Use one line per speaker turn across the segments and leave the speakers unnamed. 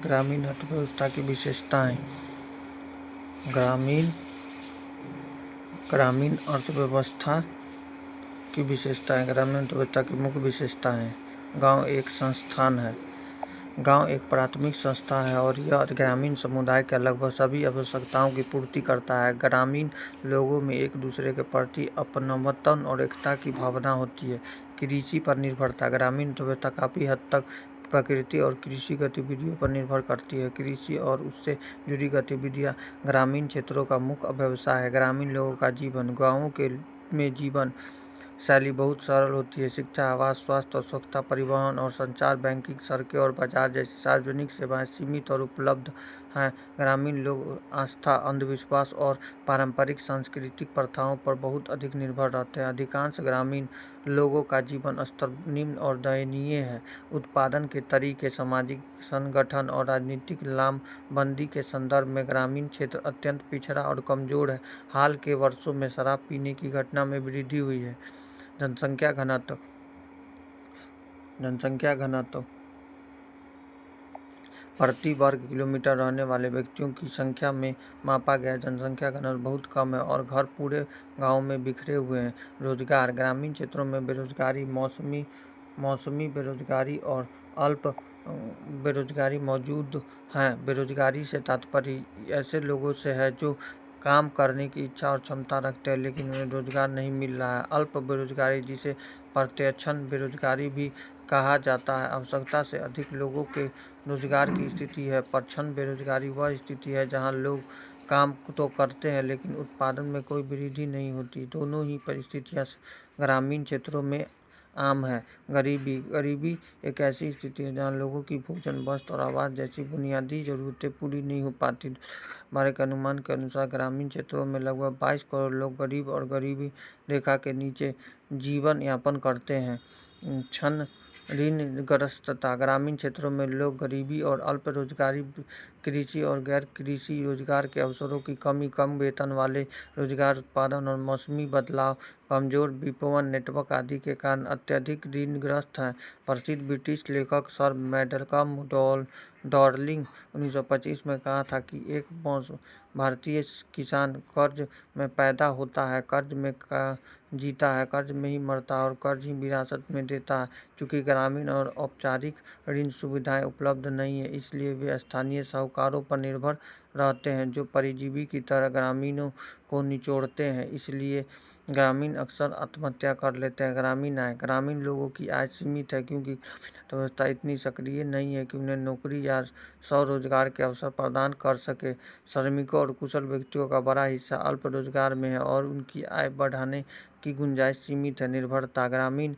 ग्रामीण अर्थव्यवस्था की विशेषताएं। ग्रामीण अर्थव्यवस्था की विशेषताएं। ग्रामीण अर्थव्यवस्था की मुख्य विशेषताएं। गांव एक संस्थान है। गांव एक प्राथमिक संस्था है और यह ग्रामीण समुदाय के लगभग सभी आवश्यकताओं की पूर्ति करता है। ग्रामीण लोगों में एक दूसरे के प्रति अपनत्व और एकता की भावना होती है। कृषि पर निर्भरता। ग्रामीण अर्थव्यवस्था काफ़ी हद तक प्रकृति और कृषि गतिविधियों पर निर्भर करती है। कृषि और उससे जुड़ी गतिविधियां ग्रामीण क्षेत्रों का मुख्य व्यवसाय है। ग्रामीण लोगों का जीवन। गाँवों में जीवन शैली बहुत सरल होती है। शिक्षा, आवास, स्वास्थ्य और स्वच्छता, परिवहन और संचार, बैंकिंग, सड़कें और बाजार जैसी सार्वजनिक सेवाएं सीमित और उपलब्ध हैं। ग्रामीण लोग आस्था, अंधविश्वास और पारंपरिक सांस्कृतिक प्रथाओं पर बहुत अधिक निर्भर रहते हैं। अधिकांश ग्रामीण लोगों का जीवन स्तर निम्न और दयनीय है। उत्पादन के तरीके, सामाजिक संगठन और राजनीतिक लामबंदी के संदर्भ में ग्रामीण क्षेत्र अत्यंत पिछड़ा और कमजोर है। हाल के वर्षों में शराब पीने की घटना में वृद्धि हुई है। जनसंख्या घनत्व प्रति वर्ग किलोमीटर रहने वाले व्यक्तियों की संख्या में मापा गया जनसंख्या घनत्व बहुत कम है और घर पूरे गांव में बिखरे हुए हैं। रोजगार। ग्रामीण क्षेत्रों में बेरोजगारी, मौसमी बेरोजगारी और अल्प बेरोजगारी मौजूद हैं। बेरोजगारी से तात्पर्य ऐसे लोगों से है जो काम करने की इच्छा और क्षमता रखते हैं लेकिन उन्हें रोजगार नहीं मिल रहा है। अल्प बेरोजगारी, जिसे प्रत्यक्ष बेरोजगारी भी कहा जाता है, आवश्यकता से अधिक लोगों के रोजगार की स्थिति है। परोक्ष बेरोजगारी वह स्थिति है जहां लोग काम तो करते हैं लेकिन उत्पादन में कोई वृद्धि नहीं होती। दोनों ही परिस्थितियां ग्रामीण क्षेत्रों में आम है। गरीबी एक ऐसी स्थिति है जहां लोगों की भोजन, वस्त्र और आवास जैसी बुनियादी जरूरतें पूरी नहीं हो पाती। हमारे के अनुमान के अनुसार ग्रामीण क्षेत्रों में लगभग 22 करोड़ लोग गरीब और गरीबी रेखा के नीचे जीवन यापन करते हैं। ऋणग्रस्तता। ग्रामीण क्षेत्रों में लोग गरीबी और अल्प रोजगारी, कृषि और गैर कृषि रोजगार के अवसरों की कमी, कम वेतन वाले रोजगार, उत्पादन और मौसमी बदलाव, कमजोर विपणन नेटवर्क आदि के कारण अत्यधिक ऋणग्रस्त हैं। प्रसिद्ध ब्रिटिश लेखक सर मैल्कम डार्लिंग 1925 में कहा था कि एक भारतीय किसान कर्ज में पैदा होता है, कर्ज में जीता है, कर्ज में ही मरता है और कर्ज ही विरासत में देता है। चूँकि ग्रामीण और औपचारिक ऋण सुविधाएं उपलब्ध नहीं है, इसलिए वे स्थानीय साहूकारों पर निर्भर रहते हैं जो परजीवी की तरह ग्रामीणों को निचोड़ते हैं। इसलिए ग्रामीण अक्सर आत्महत्या कर लेते हैं। ग्रामीण आय। ग्रामीण लोगों की आय सीमित है क्योंकि अर्थव्यवस्था इतनी सक्रिय नहीं है कि उन्हें नौकरी या स्वरोजगार के अवसर प्रदान कर सके। श्रमिकों और कुशल व्यक्तियों का बड़ा हिस्सा अल्प रोजगार में है और उनकी आय बढ़ाने की गुंजाइश सीमित है। निर्भरता। ग्रामीण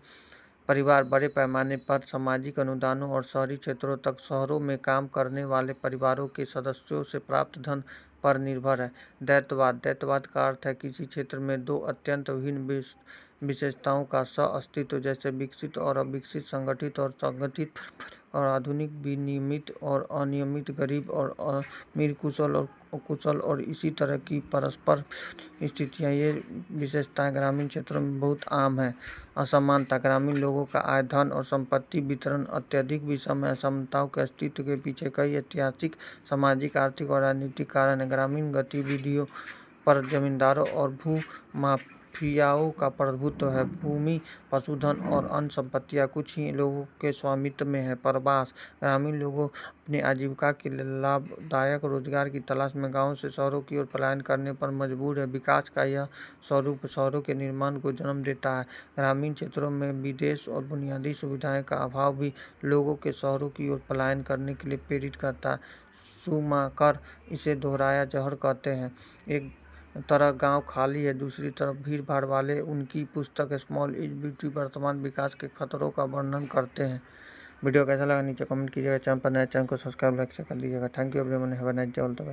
परिवार बड़े पैमाने पर सामाजिक अनुदानों और शहरी क्षेत्रों तक शहरों में काम करने वाले परिवारों के सदस्यों से प्राप्त धन पर निर्भर है। द्वैतवाद का अर्थ है किसी क्षेत्र में दो अत्यंत विभिन्न विशेषताओं का सह-अस्तित्व, जैसे विकसित और अविकसित, संगठित और असंगठित, और आधुनिक, विनियमित और अनियमित, गरीब और अमीर, कुशल और अकुशल और इसी तरह की परस्पर स्थितियाँ। ये विशेषताएं ग्रामीण क्षेत्रों में बहुत आम है। असमानता। ग्रामीण लोगों का आय, धन और संपत्ति वितरण अत्यधिक विषम है। असमानताओं के अस्तित्व के पीछे कई ऐतिहासिक, सामाजिक, आर्थिक और राजनीतिक कारण है। ग्रामीण गतिविधियों पर जमींदारों और भूमाफियाओं का प्रभुत्व है। भूमि, पशुधन और अन्य संपत्तियां कुछ ही लोगों के स्वामित्व में है। प्रवास। ग्रामीण लोगों अपनी आजीविका के लिए लाभदायक रोजगार की तलाश में गांवों से शहरों की ओर पलायन करने पर मजबूर है। विकास का यह स्वरूप शहरों के निर्माण को जन्म देता है। ग्रामीण क्षेत्रों में विदेश और बुनियादी सुविधाएं का अभाव भी लोगों के शहरों की ओर पलायन करने के लिए प्रेरित करता है। शूमाकर इसे दोहराया जहर कहते हैं। एक तरफ गांव खाली है, दूसरी तरफ भीड़ भाड़ वाले। उनकी पुस्तक स्मॉल इज ब्यूटी वर्तमान विकास के खतरों का वर्णन करते हैं। वीडियो कैसा लगा नीचे कमेंट कीजिएगा। चैनल पर नए, चैनल को सब्सक्राइब, लाइक, शेयर कर दीजिएगा। Thank you everyone, have a nice day all the way.